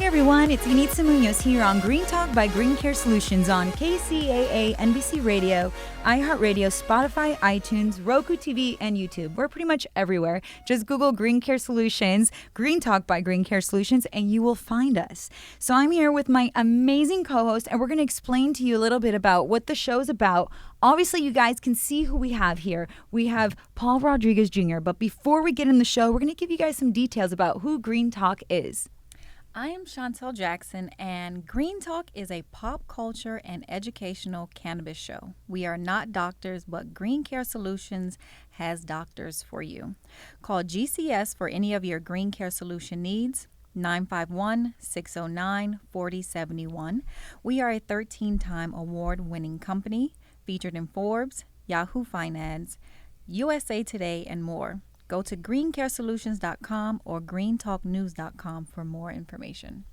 Hey everyone, it's Yanitza Munoz here on Green Talk by Green Care Solutions on KCAA, NBC Radio, iHeartRadio, Spotify, iTunes, Roku TV, and YouTube. We're pretty much everywhere. Just Google Green Care Solutions, Green Talk by Green Care Solutions, and you will find us. So I'm here with my amazing co-host, and we're going to explain to you a little bit about what the show's about. Obviously, you guys can see who we have here. We have Paul Rodriguez Jr., but before we get in the show, we're going to give you guys some details about who Green Talk is. I am Chantel Jackson, and Green Talk is a pop culture and educational cannabis show. We are not doctors, but Green Care Solutions has doctors for you. Call GCS for any of your Green Care Solution needs, 951-609-4071. We are a 13-time award-winning company featured in Forbes, Yahoo Finance, USA Today, and more. Go to greencaresolutions.com or greentalknews.com for more information.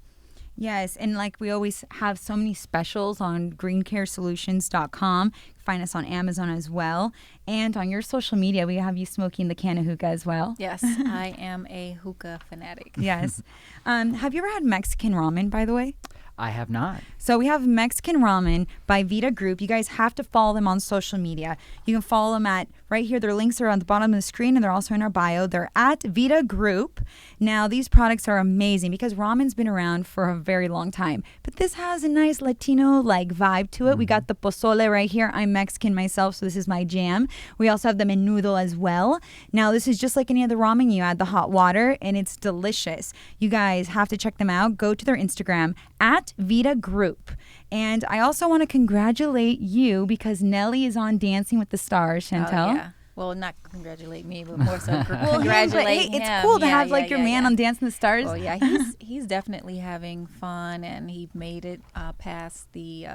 Yes, and like we always have so many specials on greencaresolutions.com. Find us on Amazon as well. And on your social media, we have you smoking the can of hookah as well. Yes, I am a hookah fanatic. Yes. Have you ever had Mexican ramen, by the way? I have not. So we have Mexican Ramen by Vita Group. You guys have to follow them on social media. You can follow them at right here. Their links are on the bottom of the screen, and they're also in our bio. They're at Vita Group. Now, these products are amazing because ramen's been around for a very long time. But this has a nice Latino-like vibe to it. We got the pozole right here. I'm Mexican myself, so this is my jam. We also have the menudo as well. Now, this is just like any other ramen. You add the hot water, and it's delicious. You guys have to check them out. Go to their Instagram, at Vita Group. And I also want to congratulate you because Nelly is on Dancing with the Stars, Chantel. Oh, yeah. Well, not congratulate me, but more so congratulate him. It's cool to have your man on Dancing with the Stars. Oh, yeah. He's definitely having fun, and he made it past the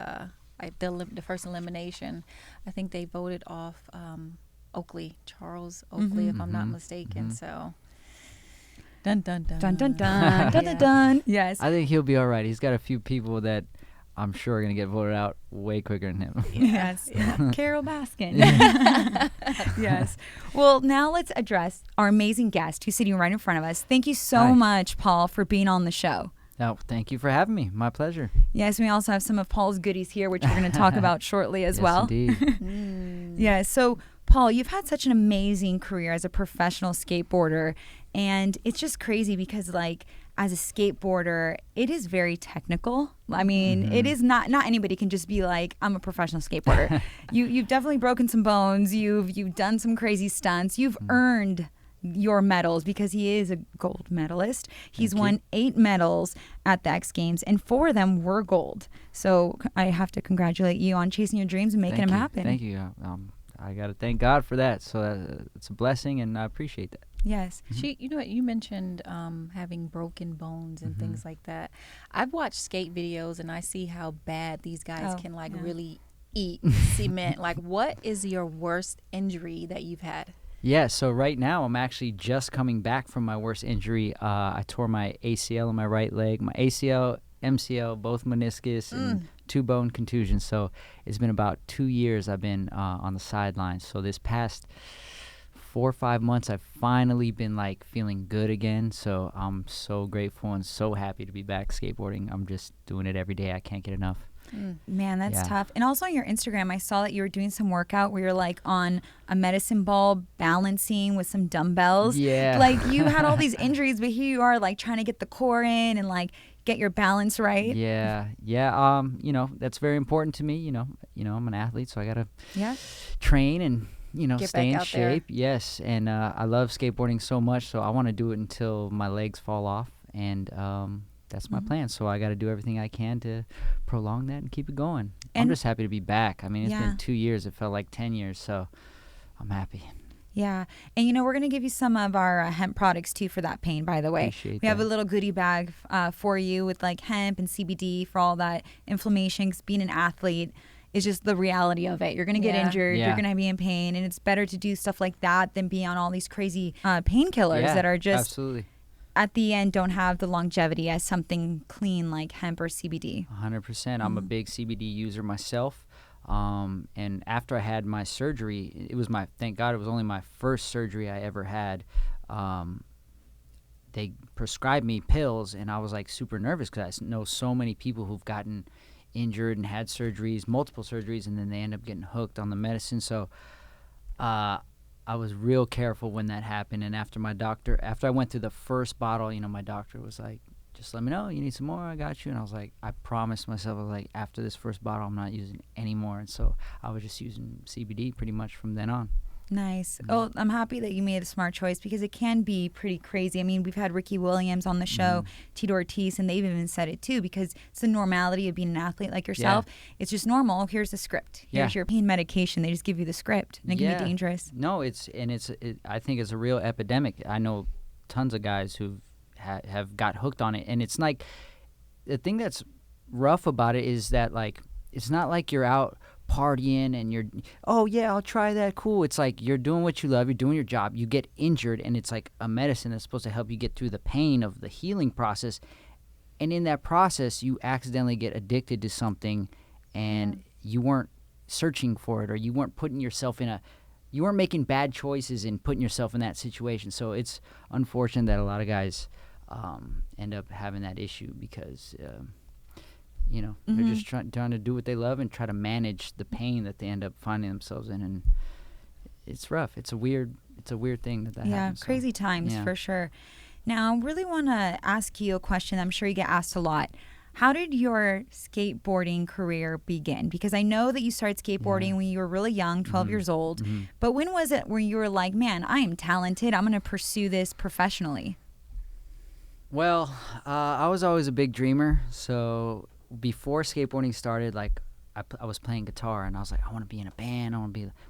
first elimination. I think they voted off Charles Oakley, if I'm not mistaken. So... Dun, dun, dun. Dun, dun, dun. Dun, dun, dun. Yes. I think he'll be all right. He's got a few people that I'm sure are going to get voted out way quicker than him. Yes. Yeah. Carol Baskin. Yes. Well, now let's address our amazing guest who's sitting right in front of us. Thank you so much, Paul, for being on the show. No, thank you for having me. My pleasure. Yes, we also have some of Paul's goodies here, which we're going to talk about shortly as well. Indeed. Yeah, so Paul, you've had such an amazing career as a professional skateboarder, and it's just crazy because, like, as a skateboarder, it is very technical. I mean, it is not anybody can just be like, I'm a professional skateboarder. You've definitely broken some bones. You've done some crazy stunts. You've earned your medals because he is a gold medalist. He's won 8 medals at the X Games, and 4 of them were gold. So I have to congratulate you on chasing your dreams and making them happen. Thank you. I got to thank God for that. So it's a blessing, and I appreciate that. Yes. You know what, you mentioned having broken bones and things like that. I've watched skate videos, and I see how bad these guys can really eat cement. Like, what is your worst injury that you've had? Yeah, so right now I'm actually just coming back from my worst injury. I tore my ACL in my right leg, my ACL, MCL, both meniscus, and 2 bone contusions. So it's been about 2 years I've been on the sidelines. So this past 4 or 5 months, I've finally been like feeling good again. So I'm so grateful and so happy to be back skateboarding. I'm just doing it every day. I can't get enough. Man, that's tough. And also on your Instagram, I saw that you were doing some workout where you're like on a medicine ball balancing with some dumbbells. Yeah. Like you had all these injuries, but here you are like trying to get the core in and like get your balance right. Yeah. You know, that's very important to me. You know, I'm an athlete, so I gotta train and Get stay in back out shape. there. Yes, and I love skateboarding so much, so I want to do it until my legs fall off, and that's my plan. So I got to do everything I can to prolong that and keep it going. And I'm just happy to be back. I mean, it's been 2 years. It felt like 10 years, so I'm happy. Yeah. And, we're going to give you some of our hemp products, too, for that pain, by the way. Appreciate we have that. a little goodie bag for you with, like, hemp and CBD for all that inflammation. 'Cause being an athlete is just the reality of it. You're going to get injured. Yeah. You're going to be in pain. And it's better to do stuff like that than be on all these crazy painkillers that are just... Absolutely. At the end, don't have the longevity as something clean like hemp or CBD. 100%. I'm a big CBD user myself. And after I had my surgery, thank God it was only my first surgery I ever had. they prescribed me pills, and I was like super nervous because I know so many people who've gotten injured and had surgeries, multiple surgeries, and then they end up getting hooked on the medicine. So I was real careful when that happened. And after I went through the first bottle, my doctor was like, just let me know, you need some more, I got you. And I was like, I promised myself, I was like, after this first bottle, I'm not using any more. And so I was just using CBD pretty much from then on. Nice. Oh, I'm happy that you made a smart choice because it can be pretty crazy. I mean, we've had Ricky Williams on the show, Tito Ortiz, and they've even said it too, because it's the normality of being an athlete like yourself. Yeah. It's just normal. Here's the script. Here's your pain medication. They just give you the script, and it can be dangerous. No, I think it's a real epidemic. I know tons of guys who have got hooked on it, and it's like, the thing that's rough about it is that, like, it's not like you're out partying and you're, oh yeah, I'll try that, cool. It's like you're doing what you love, you're doing your job, you get injured, and it's like a medicine that's supposed to help you get through the pain of the healing process, and in that process you accidentally get addicted to something, and you weren't searching for it, or you weren't putting yourself you weren't making bad choices and putting yourself in that situation. So it's unfortunate that a lot of guys end up having that issue because they're just trying to do what they love and try to manage the pain that they end up finding themselves in, and it's rough. It's a weird thing that happens. Yeah, crazy times for sure. Now, I really want to ask you a question I'm sure you get asked a lot. How did your skateboarding career begin? Because I know that you started skateboarding when you were really young, 12 years old. But when was it where you were like, man, I am talented, I'm going to pursue this professionally? Well, I was always a big dreamer, so before skateboarding started, like, I was playing guitar, and I was like, I want to be in a band.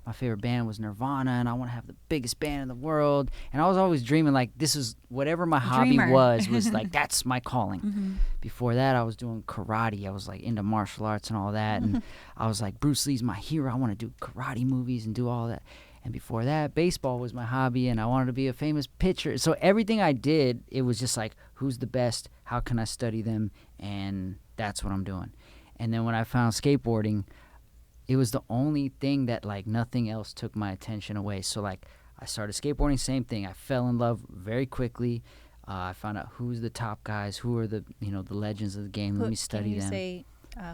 My favorite band was Nirvana, and I want to have the biggest band in the world. And I was always dreaming, like, this is whatever my hobby was like, that's my calling. Before that, I was doing karate. I was like into martial arts and all that. And I was like, Bruce Lee's my hero. I want to do karate movies and do all that. And before that, baseball was my hobby, and I wanted to be a famous pitcher. So everything I did, it was just like, who's the best? How can I study them? And that's what I'm doing. And then when I found skateboarding, it was the only thing that, like, nothing else took my attention away. So, like, I started skateboarding, same thing. I fell in love very quickly. I found out who's the top guys, who are the legends of the game. Let me study them. Can you say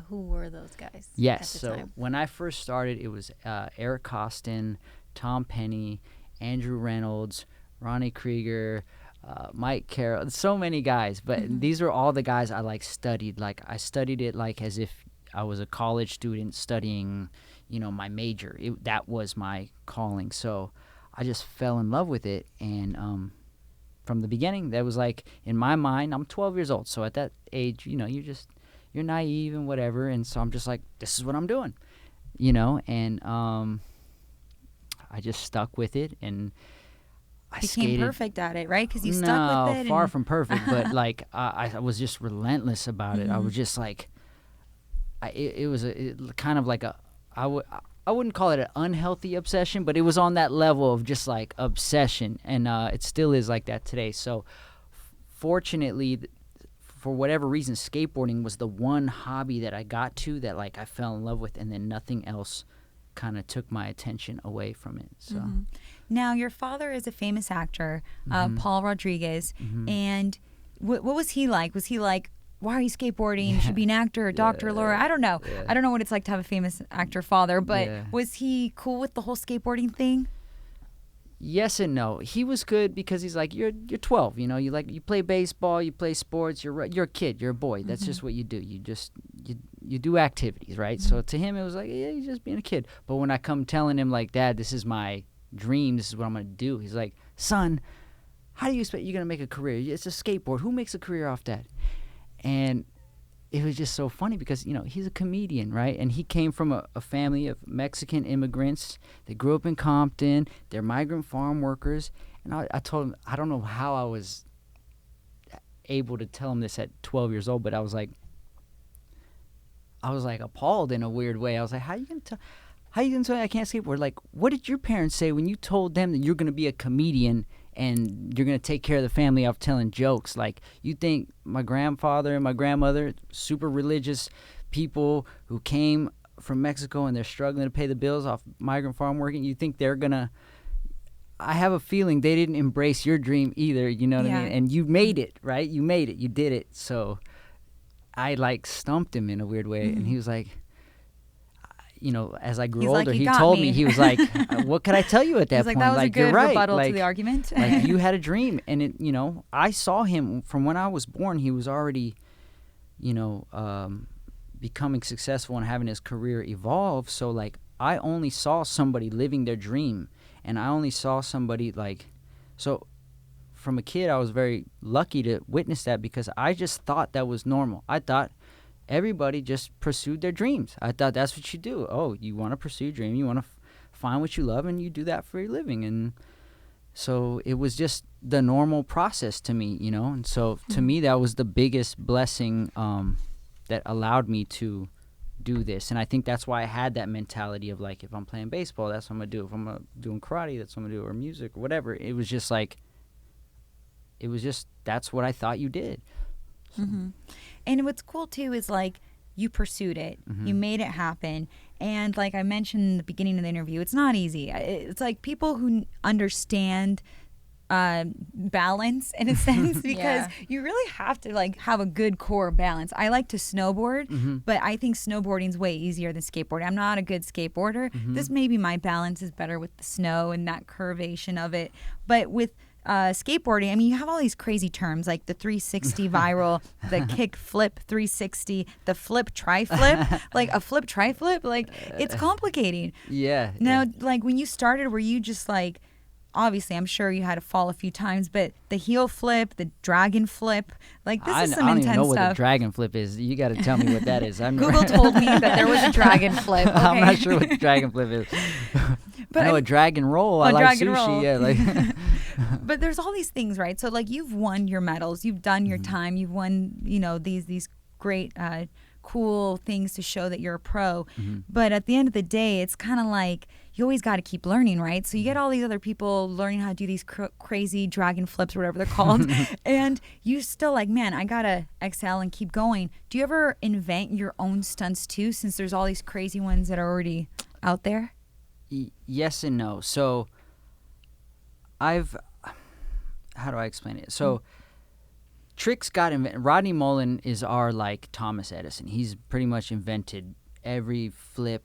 who were those guys? Yes. At the time? When I first started, it was Eric Costin, Tom Penny, Andrew Reynolds, Ronnie Krieger, Mike Carroll, so many guys, but these are all the guys I like studied. Like, I studied it like as if I was a college student studying, my major. That was my calling. So I just fell in love with it, and from the beginning, that was like, in my mind, I'm 12 years old. So at that age, you're naive and whatever, and so I'm just like, this is what I'm doing, and I just stuck with it, and I became skated. Perfect at it, right? Because you stuck with it. No, far from perfect, but like I was just relentless about it. I was just like, it was kind of like I wouldn't call it an unhealthy obsession, but it was on that level of just like obsession, and it still is like that today. So fortunately, for whatever reason, skateboarding was the one hobby that I got to that, like, I fell in love with, and then nothing else kind of took my attention away from it. So now, your father is a famous actor, Paul Rodriguez, and what was he like? Was he like, why are you skateboarding? You should be an actor, a doctor, lawyer. I don't know. I don't know what it's like to have a famous actor father, but was he cool with the whole skateboarding thing? Yes and no. He was good because he's like, you're 12, you play baseball, you play sports, you're a kid, you're a boy. That's just what you do. You do activities, right? So to him, it was like, yeah, he's just being a kid. But when I come telling him, like, Dad, this is my dream, this is what I'm going to do, he's like, son, how do you expect you're going to make a career? It's a skateboard. Who makes a career off that? And it was just so funny because, he's a comedian, right? And he came from a family of Mexican immigrants. They grew up in Compton. They're migrant farm workers. And I told him, I don't know how I was able to tell him this at 12 years old, but I was like appalled in a weird way. I was like, how are you going to tell me I can't skateboard? Like, what did your parents say when you told them that you're going to be a comedian and you're going to take care of the family off telling jokes? Like, you think my grandfather and my grandmother, super religious people who came from Mexico and they're struggling to pay the bills off migrant farm working, you think they're going to... I have a feeling they didn't embrace your dream either, you know what I mean? And you made it, right? You made it. You did it. So I like stumped him in a weird way, and he was like, you know, as I grew older, he told me, he was like, what could I tell you at that point? That was like, a good you're right. rebuttal like, to the argument. Like, you had a dream, and it, you know, I saw him from when I was born. He was already, you know, becoming successful and having his career evolve. So like, I only saw somebody living their dream, and I only saw somebody like, so from a kid, I was very lucky to witness that, because I just thought that was normal. I thought everybody just pursued their dreams. I thought that's what you do. Oh, you want to pursue your dream, you want to find what you love, and you do that for your living. And so it was just the normal process to me, you know. And so to me, that was the biggest blessing that allowed me to do this. And I think that's why I had that mentality of like, if I'm playing baseball, that's what I'm gonna do. If I'm doing karate, that's what I'm gonna do, or music or whatever. It was just like, that's what I thought you did. So. And what's cool too is like, you pursued it, you made it happen. And like I mentioned in the beginning of the interview, it's not easy. It's like people who understand balance in a sense, because you really have to like have a good core balance. I like to snowboard, but I think snowboarding's way easier than skateboarding. I'm not a good skateboarder. This maybe my balance is better with the snow and that curvation of it. But with skateboarding, I mean, you have all these crazy terms like the 360 viral, the kick flip 360, the flip tri-flip, like a flip tri-flip, like it's complicating. Yeah. Now, like when you started, were you just like, obviously I'm sure you had to fall a few times, but the heel flip, the dragon flip, like this is some I don't intense even know what stuff. a dragon flip is. You got to tell me what that is. Google told me that there was a dragon flip. Okay. I'm not sure what the dragon flip is. But I know a dragon roll. I like dragon sushi. roll. Yeah, like. But there's all these things, right? So like you've won your medals, you've done your time, you've won, you know, these great cool things to show that you're a pro. But at the end of the day, it's kind of like you always got to keep learning, right? So you get all these other people learning how to do these crazy dragon flips or whatever they're called, and you still like, man, I gotta excel and keep going. Do you ever invent your own stunts too, since there's all these crazy ones that are already out there? Yes and no. So how do I explain it? So tricks got invented. Rodney Mullen is our like Thomas Edison. He's pretty much invented every flip,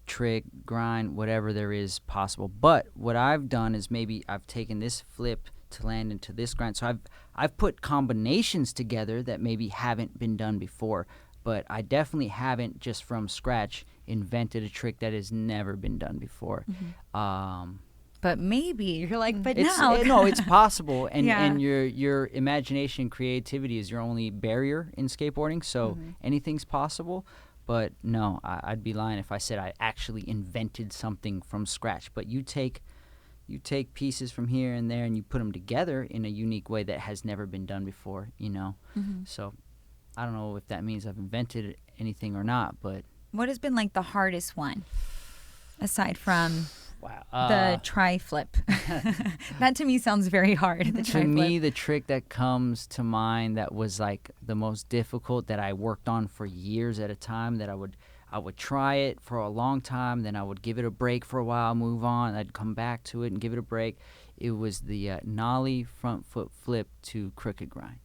trick, grind, whatever there is possible. But what I've done is maybe I've taken this flip to land into this grind. So I've put combinations together that maybe haven't been done before. But I definitely haven't just from scratch invented a trick that has never been done before. But maybe you're like, but it's, now no, it's possible, and Yeah. and your imagination, creativity is your only barrier in skateboarding. So anything's possible. But no, I'd be lying if I said I actually invented something from scratch. But you take pieces from here and there, and you put them together in a unique way that has never been done before. You know, so I don't know if that means I've invented anything or not. But what has been like the hardest one, aside from wow, the tri-flip? That to me sounds very hard. The to tri-flip. me, the trick that comes to mind that was like the most difficult, that I worked on for years at a time, that I would try it for a long time, then I would give it a break for a while, move on, I'd come back to it and give it a break. It was the nollie front foot flip to crooked grind.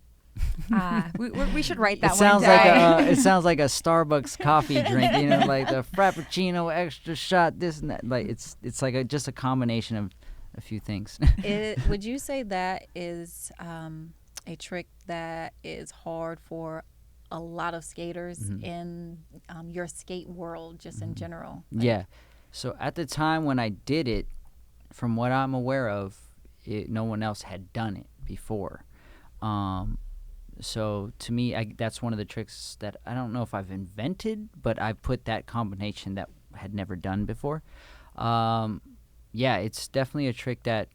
We should write that It sounds one down. like it sounds like a Starbucks coffee drink, you know, like the frappuccino, extra shot, this and that. Like it's like just a combination of a few things. Would you say that is a trick that is hard for a lot of skaters in your skate world, just in general? Like, yeah. So at the time when I did it, from what I'm aware of, no one else had done it before. So to me, that's one of the tricks that I don't know if I've invented, but I put that combination that I had never done before. Yeah, it's definitely a trick that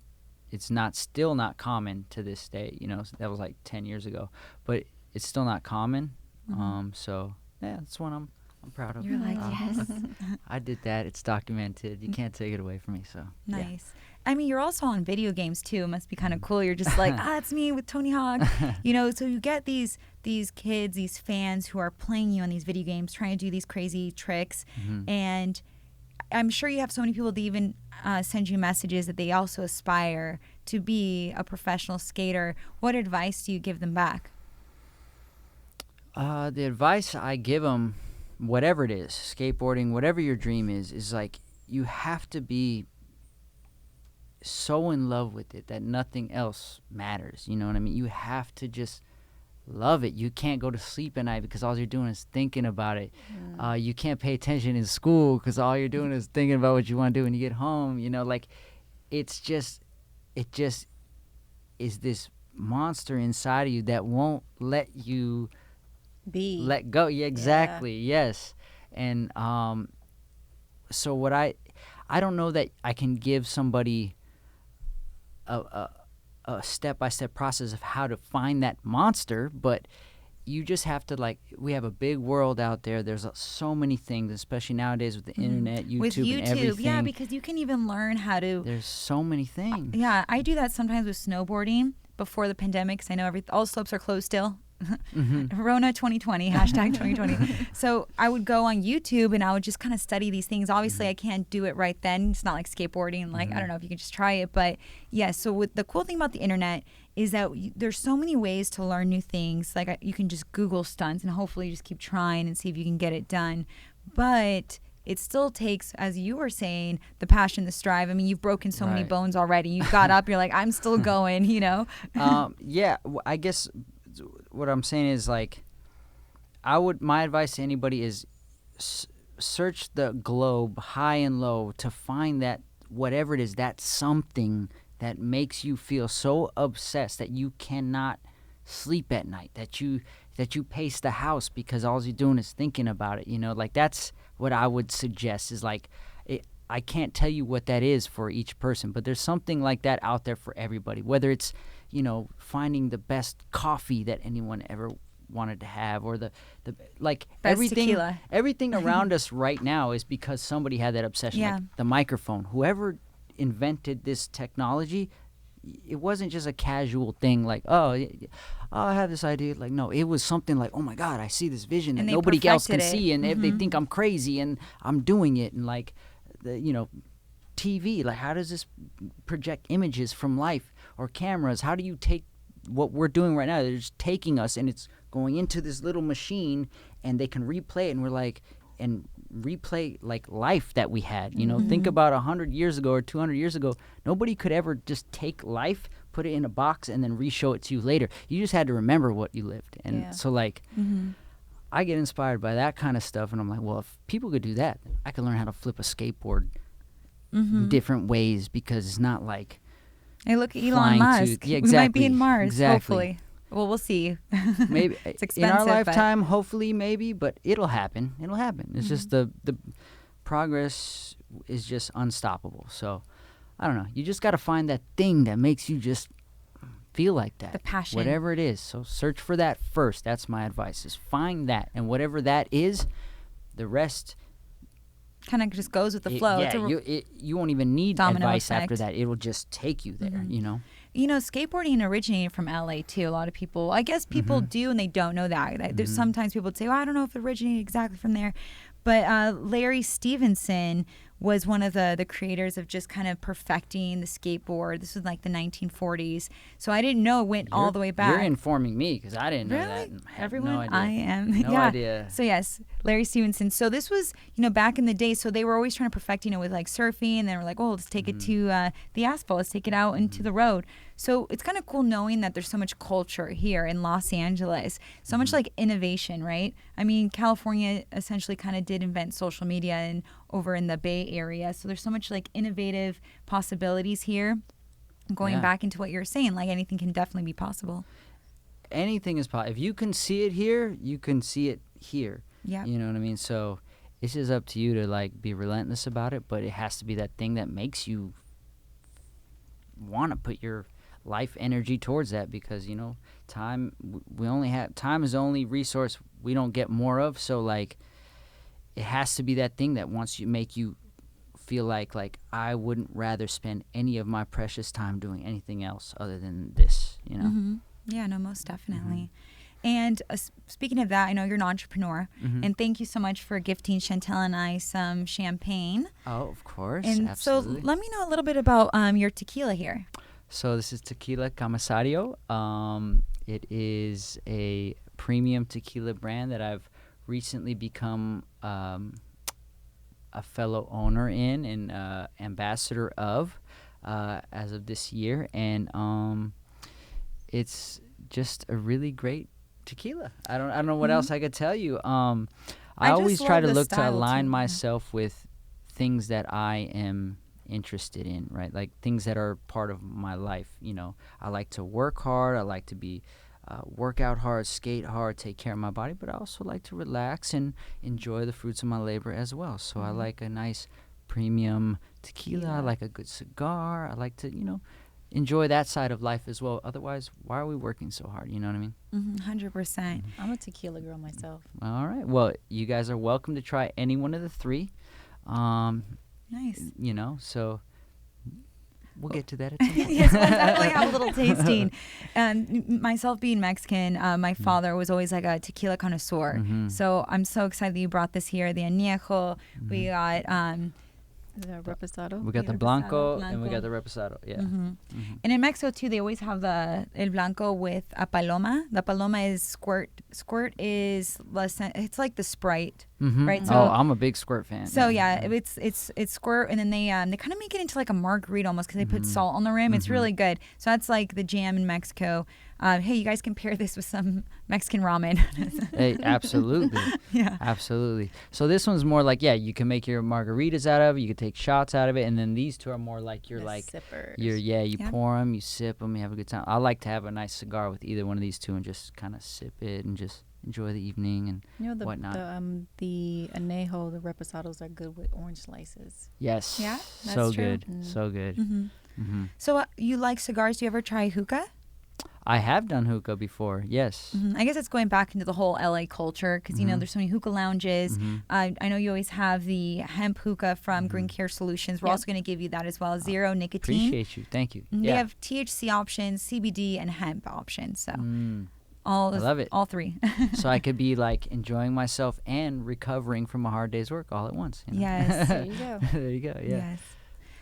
it's still not common to this day. You know, that was like 10 years ago, but it's still not common. So yeah, that's one I'm proud of. You're like, yes. I did that. It's documented. You can't take it away from me. So Nice. Yeah. I mean, you're also on video games too. It must be kind of cool. You're just like, that's me with Tony Hawk. You know, so you get these kids, these fans who are playing you on these video games, trying to do these crazy tricks. And I'm sure you have so many people that even, send you messages that they also aspire to be a professional skater, what advice do you give them back? The advice I give them, whatever it is, skateboarding, whatever your dream is like you have to be so in love with it that nothing else matters. You know what I mean? You have to just love it. You can't go to sleep at night because all you're doing is thinking about it. You can't pay attention in school because all you're doing is thinking about what you want to do when you get home. You know, like it just is this monster inside of you that won't let you let go. Yeah, exactly. Yeah. Yes. And so what I don't know that I can give somebody a step-by-step process of how to find that monster, but you just have to, like, we have a big world out there. There's so many things, especially nowadays with the internet, YouTube, and everything. Yeah, because you can even learn how to. There's so many things. Yeah, I do that sometimes with snowboarding before the pandemic because I know all slopes are closed still. Rona 2020, hashtag 2020. So I would go on YouTube and I would just kind of study these things. Obviously, I can't do it right then. It's not like skateboarding. Like, I don't know if you can just try it. But yeah, so with the cool thing about the internet is that there's so many ways to learn new things. Like you can just Google stunts and hopefully you just keep trying and see if you can get it done. But it still takes, as you were saying, the passion, the strive. I mean, you've broken so many bones already. You got up, you're like, I'm still going, you know? Yeah, I guess what I'm saying is, like, my advice to anybody is search the globe high and low to find that whatever it is, that something that makes you feel so obsessed that you cannot sleep at night, that you pace the house because all you're doing is thinking about it. You know, like that's what I would suggest is like, I can't tell you what that is for each person, but there's something like that out there for everybody, whether it's, you know, finding the best coffee that anyone ever wanted to have, or the like best tequila. Everything around us right now is because somebody had that obsession. Yeah. Like the microphone, whoever invented this technology, it wasn't just a casual thing like, I have this idea. Like, no, it was something like, oh my God, I see this vision that nobody else can see, and if they think I'm crazy and I'm doing it, and like the, you know, TV, like how does this project images from life, or cameras? How do you take what we're doing right now? They're just taking us and it's going into this little machine and they can replay it, and we're like, and replay like life that we had, you know. Think about 100 years ago or 200 years ago, nobody could ever just take life, put it in a box, and then re-show it to you later. You just had to remember what you lived. And so like I get inspired by that kind of stuff, and I'm like, well, if people could do that, I could learn how to flip a skateboard different ways, because it's not like, hey, look at Elon Musk. Yeah, exactly. We might be in Mars, exactly. Hopefully. Well, we'll see. Maybe it's expensive, in our lifetime, hopefully, maybe, but it'll happen. It'll happen. It's just the progress is just unstoppable. So I don't know. You just got to find that thing that makes you just feel like that. The passion. Whatever it is. So search for that first. That's my advice, is find that. And whatever that is, the rest kind of just goes with the flow. Yeah, you won't even need advice effect after that. It'll just take you there, you know? You know, skateboarding originated from LA too. A lot of people, I guess people do, and they don't know that. There's sometimes people would say, well, I don't know if it originated exactly from there. But Larry Stevenson was one of the creators of just kind of perfecting the skateboard. This was like the 1940s. So I didn't know it went all the way back. You're informing me, because I didn't know that. Everyone? No idea. I am. No idea. So yes, Larry Stevenson. So this was, you know, back in the day. So they were always trying to perfect, you know, with like surfing. And they were like, oh, let's take it to the asphalt. Let's take it out into the road. So it's kind of cool knowing that there's so much culture here in Los Angeles. So much like innovation, right? I mean, California essentially kind of did invent social media, and over in the Bay Area. So there's so much like innovative possibilities here. Going back into what you're saying, like anything can definitely be possible. Anything is possible. If you can see it here, you can see it here. Yeah. You know what I mean? So it's just up to you to like be relentless about it, but it has to be that thing that makes you want to put your life energy towards that, because, you know, time is the only resource we don't get more of. So like, it has to be that thing that wants you, make you feel like I wouldn't rather spend any of my precious time doing anything else other than this, you know? Yeah, no, most definitely. And speaking of that, I know you're an entrepreneur, and thank you so much for gifting Chantel and I some champagne. Oh, of course. And Absolutely. so let me know a little bit about your tequila here. So this is Tequila Comisario. It is a premium tequila brand that I've recently become a fellow owner in and ambassador of as of this year. And it's just a really great tequila. I don't know what else I could tell you. I always just try love to the look to style, align too. myself with things that I am interested in, right? Like things that are part of my life. You know, I like to work hard. I like to be work out hard, skate hard, take care of my body, but I also like to relax and enjoy the fruits of my labor as well. So I like a nice premium tequila. I like a good cigar. I like to, enjoy that side of life as well. Otherwise, why are we working so hard? You know what I mean? 100%. I'm a tequila girl myself. All right. Well, you guys are welcome to try any one of the three. Nice. So we'll get to that at some point. Yes, we'll definitely have a little tasting. Myself being Mexican, my father was always like a tequila connoisseur. So I'm so excited that you brought this here. The añejo. We got The reposado. We got the blanco and we got the reposado. Yeah. And in Mexico too, they always have the el blanco with a paloma. The paloma is squirt. Squirt is it's like the Sprite, right? So I'm a big Squirt fan. So it's squirt, and then they kind of make it into like a margarita almost because they put salt on the rim. It's really good. So that's like the jam in Mexico. Hey, you guys can pair this with some Mexican ramen. Hey, absolutely. Yeah. Absolutely. So this one's more like, you can make your margaritas out of it. You can take shots out of it. And then these two are more like Sippers. You pour them, you sip them, you have a good time. I like to have a nice cigar with either one of these two and just kind of sip it and just enjoy the evening and whatnot. The añejo, the reposados are good with orange slices. Yes. Yeah, that's so true. good. So good. So you like cigars? Do you ever try hookah? I have done hookah before, yes. I guess it's going back into the whole LA culture because, there's so many hookah lounges. I know you always have the hemp hookah from Green Care Solutions. We're also going to give you that as well. Zero nicotine. Appreciate you. Thank you. They have THC options, CBD, and hemp options. So I love it. All three. So I could be like enjoying myself and recovering from a hard day's work all at once. Yes. There you go. There you go, yeah. Yes.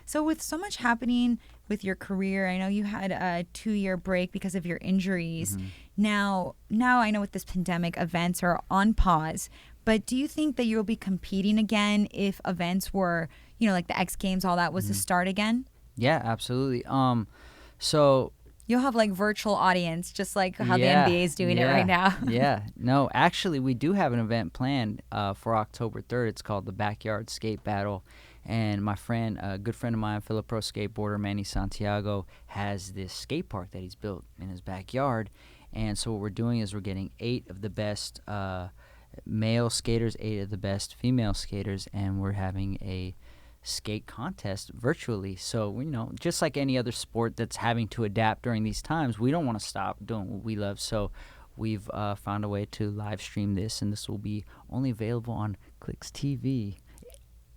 So with so much happening with your career, I know you had a 2-year break because of your injuries. Now I know with this pandemic, events are on pause. But do you think that you'll be competing again if events were, like the X Games, all that was to start again? Yeah, absolutely. So you'll have like virtual audience, just like how the NBA is doing it right now. Yeah. No, actually, we do have an event planned for October 3rd. It's called the Backyard Skate Battle. And my friend, a good friend of mine, fellow pro skateboarder Manny Santiago, has this skate park that he's built in his backyard. And so what we're doing is we're getting 8 of the best male skaters, 8 of the best female skaters, and we're having a skate contest virtually. So, just like any other sport that's having to adapt during these times, we don't want to stop doing what we love. So we've found a way to live stream this, and this will be only available on Clicks TV.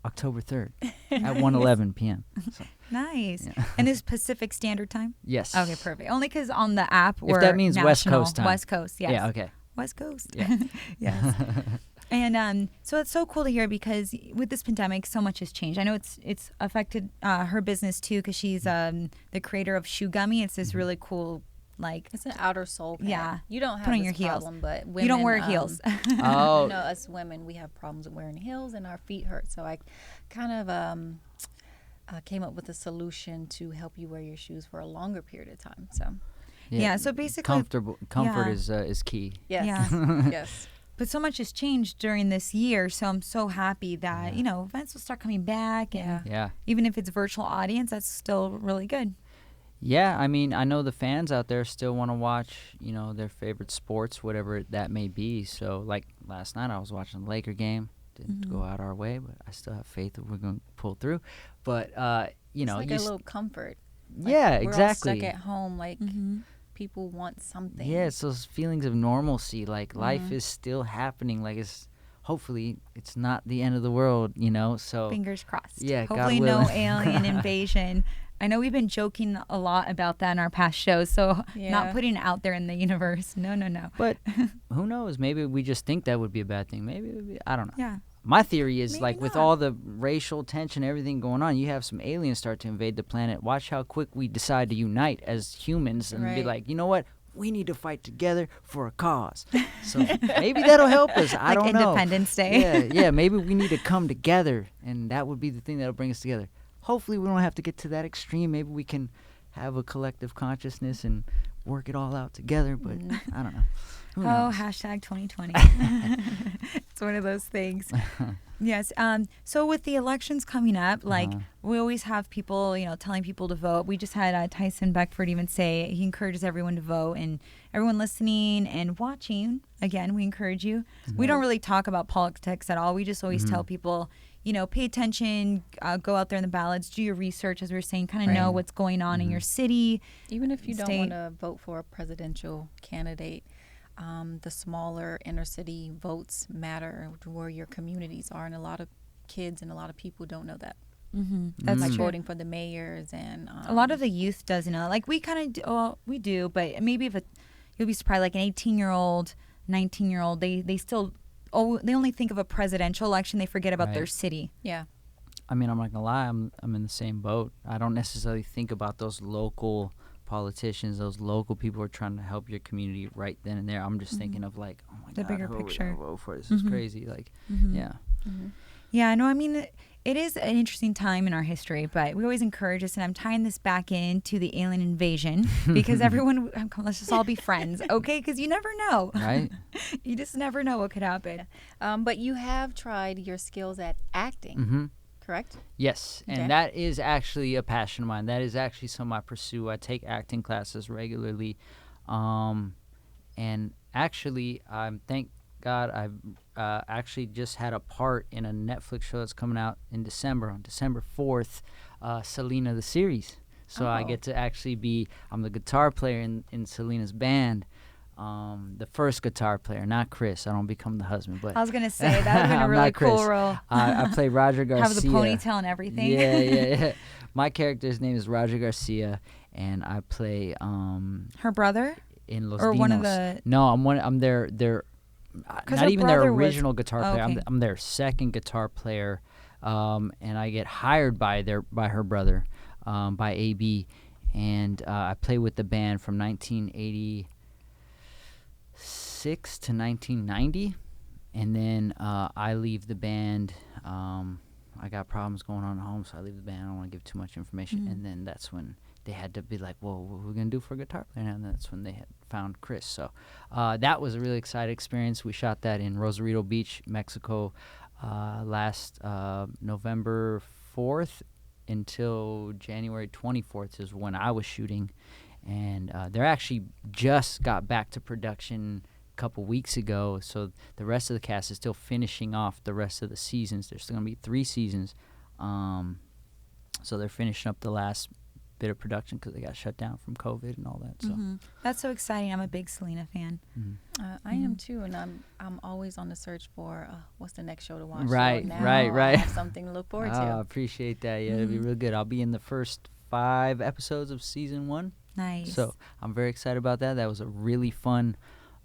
October 3rd at 1:11 p.m. So, nice. yeah. And is Pacific Standard Time? Yes. Okay, perfect. Only because on the app we're that means West national. Coast time. West Coast, yes. Yeah, okay. West Coast. Yeah. Yes. And so it's so cool to hear because with this pandemic, so much has changed. I know it's affected her business too because she's the creator of Shoe Gummy. It's this really cool, it's an outer sole pad. Yeah. You don't have Put on this your heels. problem, but women, you don't wear heels. Oh. Us women, we have problems with wearing heels and our feet hurt. So I kind of came up with a solution to help you wear your shoes for a longer period of time. So yeah, so basically comfort is key. yes. Yeah. Yes. But so much has changed during this year, so I'm so happy that events will start coming back, and even if it's virtual audience, that's still really good. Yeah, I mean, I know the fans out there still want to watch, their favorite sports, whatever that may be. So, like last night, I was watching the Laker game. Didn't go out our way, but I still have faith that we're going to pull through. But it's like a little comfort. Yeah, we're exactly. all stuck at home, people want something. Yeah, it's those feelings of normalcy. Like life is still happening. Like hopefully it's not the end of the world. So fingers crossed. Yeah, hopefully God no willing. alien invasion. I know we've been joking a lot about that in our past shows, so Yeah. not putting it out there in the universe. No. But who knows? Maybe we just think that would be a bad thing. Maybe it would be, I don't know. Yeah. My theory is Maybe like with not. all the racial tension, everything going on, you have some aliens start to invade the planet. Watch how quick we decide to unite as humans and be Right. like, you know what? We need to fight together for a cause. So maybe that'll help us. I Like don't know. Independence Day. Yeah. Maybe we need to come together, and that would be the thing that'll bring us together. Hopefully, we don't have to get to that extreme. Maybe we can have a collective consciousness and work it all out together. But I don't know. Who Oh, knows? hashtag 2020. It's one of those things. Yes. So with the elections coming up, like we always have people, telling people to vote. We just had Tyson Beckford even say he encourages everyone to vote, and everyone listening and watching. Again, we encourage you. We don't really talk about politics at all. We just always tell people, pay attention, go out there in the ballots, do your research, as we were saying, kind of know what's going on in your city. Even if you don't state. want to vote for a presidential candidate, the smaller inner city votes matter to where your communities are, and a lot of kids and a lot of people don't know that. That's Like true. voting for the mayors and A lot of the youth doesn't know. Like we kind of do, well, we do, but maybe you'll be surprised. Like an 18-year-old, 19-year-old, they still they only think of a presidential election. They forget about their city. yeah. I mean, I'm not gonna lie. I'm in the same boat. I don't necessarily think about those local politicians, those local people who are trying to help your community right then and there. I'm just thinking of like, oh my The god, bigger who are we picture. gonna vote for? This is crazy. Like, yeah. Yeah, no, I mean, it is an interesting time in our history, but we always encourage us, and I'm tying this back into the alien invasion because everyone, let's just all be friends, okay? Because you never know. Right? You just never know what could happen. But you have tried your skills at acting, correct? Yes, and Okay. that is actually a passion of mine. That is actually something I pursue. I take acting classes regularly, and actually, thank God, I've actually just had a part in a Netflix show that's coming out in December, on December 4th, Selena the series. So I Oh. get to actually I'm the guitar player in Selena's band. The first guitar player, not Chris. I don't become the husband, but I was going to say, that would have been a I'm really not Chris. cool role. I play Roger Garcia. Have the ponytail and everything. Yeah. My character's name is Roger Garcia, and I play Her brother? in Los Or Dinos. one of the- No, I'm their 'Cause not her even their brother was- original guitar Oh, player. okay. I'm their second guitar player, and I get hired by her brother, by AB, and I play with the band from 1986 to 1990, and then I leave the band. I got problems going on at home, so I leave the band. I don't want to give too much information, and then that's when they had to be like, well, what are we going to do for a guitar player? And that's when they had found Chris. So that was a really exciting experience. We shot that in Rosarito Beach, Mexico, last November 4th until January 24th is when I was shooting. And they're actually just got back to production a couple weeks ago. So the rest of the cast is still finishing off the rest of the seasons. There's still going to be 3 seasons. So they're finishing up the last bit of production because they got shut down from COVID and all that. So That's so exciting. I'm a big Selena fan. I am too, and I'm always on the search for what's the next show to watch. Right, so now right. I have something to look forward I to. appreciate that. Yeah, it'll be real good. I'll be in the first 5 episodes of season 1. Nice. So I'm very excited about that. That was a really fun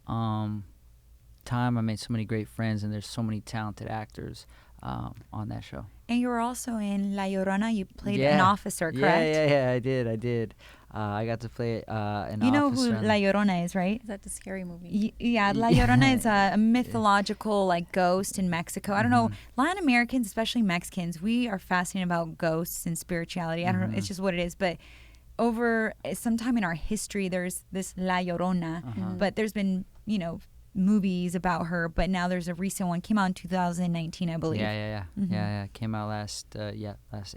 time. I made so many great friends, and there's so many talented actors on that show. And you were also in La Llorona. You played an officer, correct? Yeah, I did. I got to play an You know officer. who La Llorona is, right? Is that the scary movie? Yeah, La Llorona is a mythological like ghost in Mexico. I don't know, Latin Americans, especially Mexicans, we are fascinated about ghosts and spirituality. I don't know, it's just what it is. But over sometime in our history, there's this La Llorona, but there's been movies about her. But now there's a recent one came out in 2019, I believe. Yeah. Came out last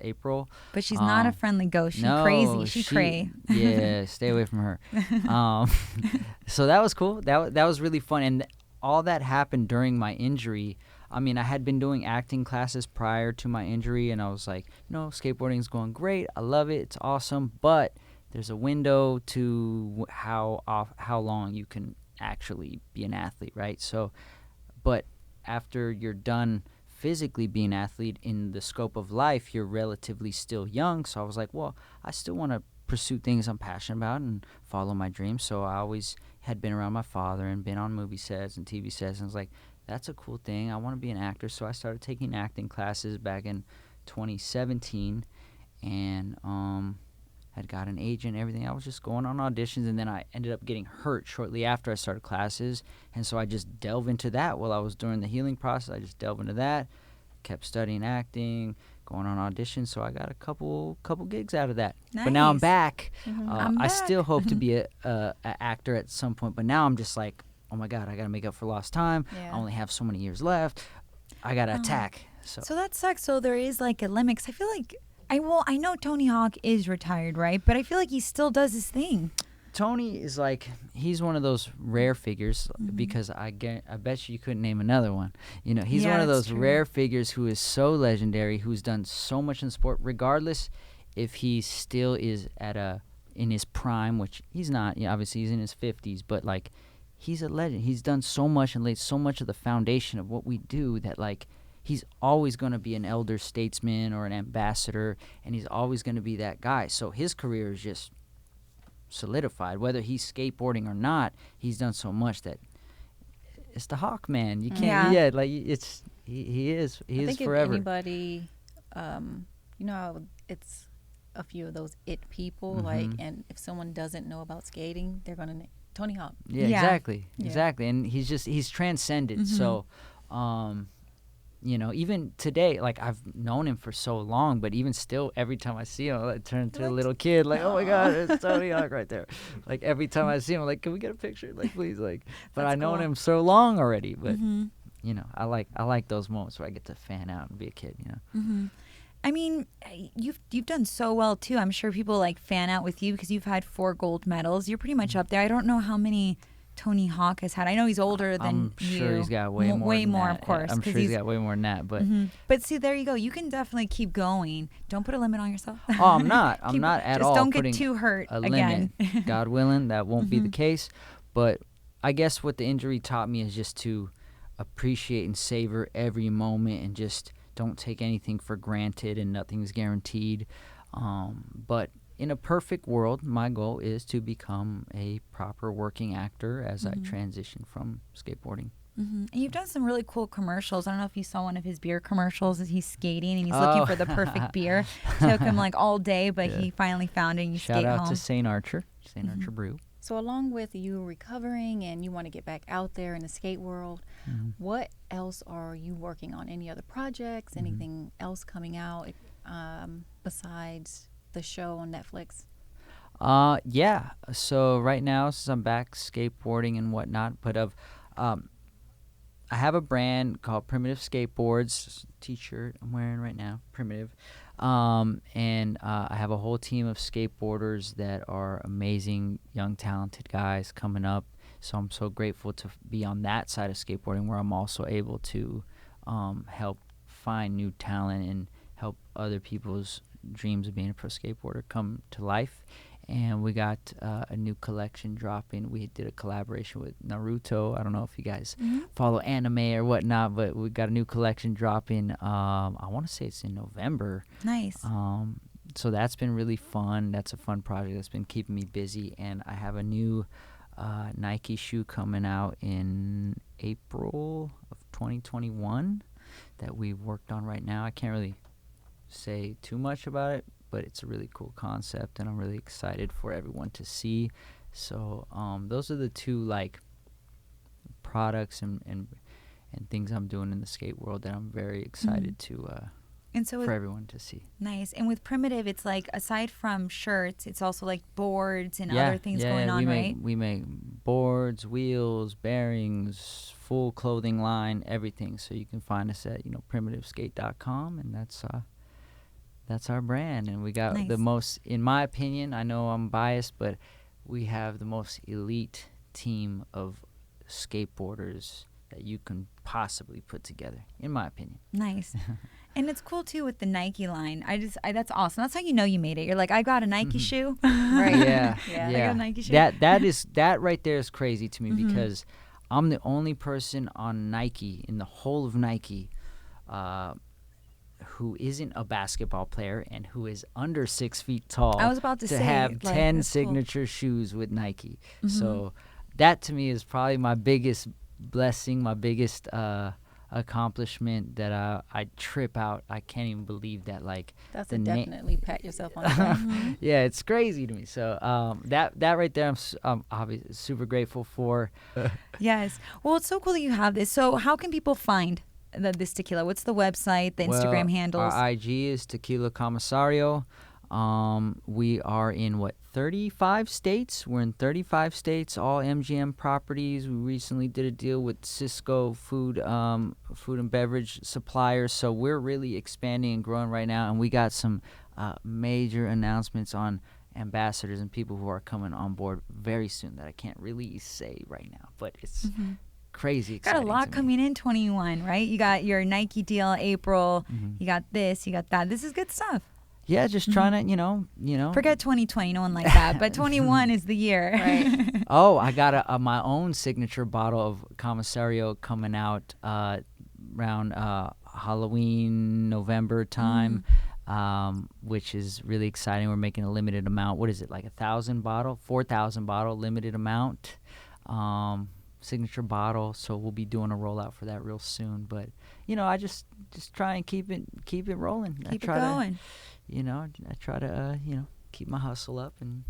April. But she's not a friendly ghost. She's No, crazy. She cray. Yeah, stay away from her. So that was cool. That was really fun, and all that happened during my injury. I mean, I had been doing acting classes prior to my injury, and I was like, skateboarding is going great. I love it. It's awesome, but there's a window to how long you can actually be an athlete, right? So, but after you're done physically be an athlete in the scope of life, you're relatively still young. So I was like, well, I still want to pursue things I'm passionate about and follow my dreams. So I always had been around my father and been on movie sets and TV sets, and I was like, that's a cool thing. I want to be an actor. So I started taking acting classes back in 2017, and had got an agent and everything. I was just going on auditions, and then I ended up getting hurt shortly after I started classes, and so I just delved into that while I was during the healing process. I just delved into that, kept studying acting, going on auditions, so I got a couple gigs out of that. Nice. But now I'm back. I'm I back. still hope to be a actor at some point, but now I'm just like, oh my God, I got to make up for lost time. Yeah. I only have so many years left. I got to Oh. attack. So that sucks. So there is like a limit. 'Cause I feel like I know Tony Hawk is retired, right? But I feel like he still does his thing. Tony is like, he's one of those rare figures, because I bet you couldn't name another one. You know, he's Yeah, one of that's those true. rare figures who is so legendary, who's done so much in sport, regardless if he still is in his prime, which he's not. You know, obviously he's in his 50s, but like, he's a legend. He's done so much and laid so much of the foundation of what we do that, like, he's always going to be an elder statesman or an ambassador, and he's always going to be that guy. So his career is just solidified. Whether he's skateboarding or not, he's done so much that it's the Hawk Man. You can't, like, it's he is I think forever. if anybody, you know, how it's a few of those it people, like, and if someone doesn't know about skating, they're gonna Tony Hawk. Yeah, Yeah. exactly, and he's transcended. So, you know, even today, like, I've known him for so long, but even still, every time I see him, I turn into a little kid, like, oh my God, it's Tony Hawk right there. Like, every time I see him, I'm like, can we get a picture? Like, please, like. But That's I've known cool. him so long already. But you know, I like those moments where I get to fan out and be a kid. You know. I mean, you've done so well too. I'm sure people like fan out with you because you've had 4 gold medals. You're pretty much up there. I don't know how many Tony Hawk has had. I know he's older than I'm sure you. he's got way more. Way than more, that. of course. I'm 'cause sure he's got way more than that. But But see, there you go. You can definitely keep going. Don't put a limit on yourself. oh, I'm not. I'm not at just all. don't putting get too hurt a again. limit. God willing, that won't be the case. But I guess what the injury taught me is just to appreciate and savor every moment, and just don't take anything for granted, and nothing's guaranteed. But in a perfect world, my goal is to become a proper working actor as I transition from skateboarding. And you've done some really cool commercials. I don't know if you saw one of his beer commercials as he's skating and he's looking for the perfect beer. Took him like all day, but he finally found it and you Shout skate out home. to St. Archer Brew. So along with you recovering and you want to get back out there in the skate world, what else are you working on? Any other projects? Anything else coming out besides the show on Netflix? Yeah. So right now, since I'm back skateboarding and whatnot, but I have a brand called Primitive Skateboards. It's a t-shirt I'm wearing right now, Primitive. And I have a whole team of skateboarders that are amazing, young, talented guys coming up. So I'm so grateful to be on that side of skateboarding, where I'm also able to help find new talent and help other people's dreams of being a pro skateboarder come to life. And we got a new collection dropping. We did a collaboration with Naruto. I don't know if you guys follow anime or whatnot, but we got a new collection dropping. I want to say it's in November. Nice. So that's been really fun. That's a fun project that's been keeping me busy. And I have a new Nike shoe coming out in April of 2021 that we've worked on right now. I can't really say too much about it, but it's a really cool concept, and I'm really excited for everyone to see. So those are the two like products and things I'm doing in the skate world that I'm very excited to And so for everyone to see. nice. And with Primitive, it's like aside from shirts, it's also like boards and other things going on, right? We make boards, wheels, bearings, full clothing line, everything. So you can find us at primitiveskate.com, and that's our brand. And we got the Nice. most, in my opinion, I know I'm biased, but we have the most elite team of skateboarders that you can possibly put together, in my opinion. Nice. And it's cool too with the Nike line. That's awesome. That's how you know you made it. You're like, I got a Nike shoe. Right. Yeah, Yeah. I got a Nike shoe. That right there is crazy to me because I'm the only person on Nike, in the whole of Nike, who isn't a basketball player and who is under 6 feet tall I was about to say, have like, 10 that's cool. signature shoes with Nike. So that to me is probably my biggest blessing, my biggest accomplishment that I trip out. I can't even believe that. Like, That's the a definitely pat yourself on the back. yeah, it's crazy to me. So that right there, I'm obviously super grateful for. Yes. Well, it's so cool that you have this. So how can people find this tequila? What's the website, the Instagram handles? Our IG is Tequila Comisario. We are in 35 states. We're in 35 states, all MGM properties. We recently did a deal with Cisco food and beverage suppliers. So we're really expanding and growing right now. And we got some major announcements on ambassadors and people who are coming on board very soon that I can't really say right now. But it's crazy exciting. Got a lot to me. coming in 21, right? You got your Nike deal April. You got this, you got that. This is good stuff. Yeah, just trying to, you know. Forget 2020, no one like that. But 21 is the year. Right. Oh, I got my own signature bottle of Comisario coming out around Halloween, November time, which is really exciting. We're making a limited amount. What is it, like 4,000 bottle limited amount signature bottle. So we'll be doing a rollout for that real soon. But I just try and keep it rolling. Keep it going. I try to keep my hustle up and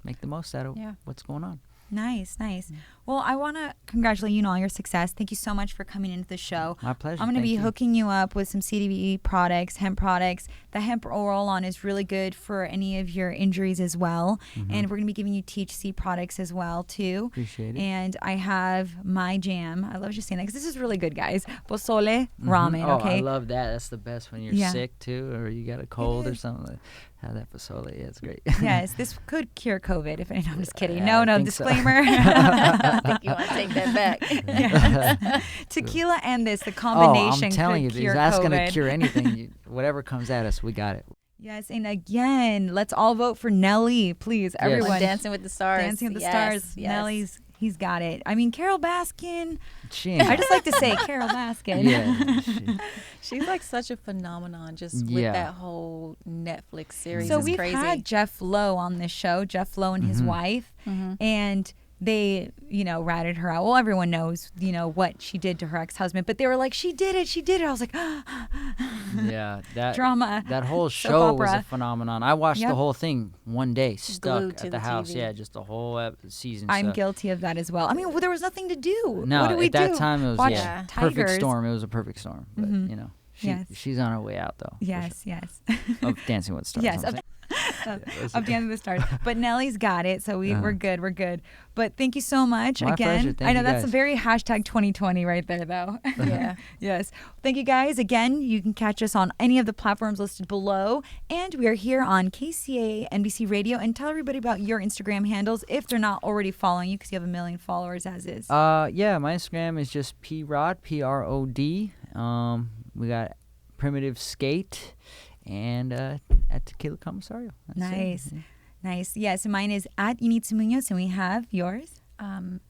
make the most out of what's going on. Nice. Well, I want to congratulate you on all your success. Thank you so much for coming into the show. My pleasure. I'm going to be Thank you. hooking you up with some CDB products, hemp products. The hemp roll-on is really good for any of your injuries as well. And we're going to be giving you THC products as well, too. Appreciate it. And I have my jam. I love just saying that because this is really good, guys. Pozole ramen, Oh, okay? I love that. That's the best when you're sick, too, or you got a cold or something. Have that pozole. Yeah, it's great. Yes, this could cure COVID. If I'm just kidding. Yeah, No, I think so. disclaimer. I think you want to take that back. Yes. Tequila and this, the combination I'm telling could you, cure that's COVID. going to cure anything. Whatever comes at us, we got it. Yes, and again, let's all vote for Nelly, please. Everyone. Dancing with the Stars. Dancing with the Yes, Stars. yes. Nelly's, he's got it. I mean, Carol Baskin. She I just like to say Carol Baskin. Yeah. She's like such a phenomenon just with Yeah. that whole Netflix series. So It's we've crazy. had Jeff Lowe on this show, Jeff Lowe and his wife, and they, ratted her out. Well, everyone knows, what she did to her ex-husband, but they were like, she did it. I was like, Yeah, that drama. That whole Soap show was opera. a phenomenon. I watched Yep. the whole thing one day, stuck Glued to at the the house. TV. Yeah, just the whole season. I'm so. guilty of that as well. I mean, there was nothing to do. No, what do we at that do? time it was Watch perfect Tigers. storm. It was a perfect storm. But Yes. she's on her way out though. for Yes. sure. Of Dancing with the Stars. Yes, I'm saying. of Dancing with the Stars. But Nelly's got it, so we're good. We're good. But thank you so much My again. pleasure. Thank I know you that's a guys. very hashtag 2020 right there, though. Yeah. Yes. Thank you guys. Again, you can catch us on any of the platforms listed below. And we are here on KCA NBC Radio. And tell everybody about your Instagram handles if they're not already following you because you have 1 million followers as is. Yeah, my Instagram is just prod, PROD. We got Primitive Skate and at Tequila Comisario. That's Nice. it. Nice. Yes, mine is at Yunitsu Munoz, and we have yours.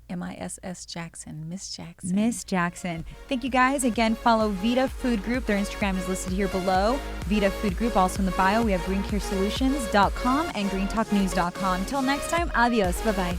MISS Jackson, Miss Jackson. Miss Jackson. Thank you guys. Again, follow Vita Food Group. Their Instagram is listed here below. Vita Food Group, also in the bio. We have greencaresolutions.com and greentalknews.com. Till next time, adios. Bye-bye.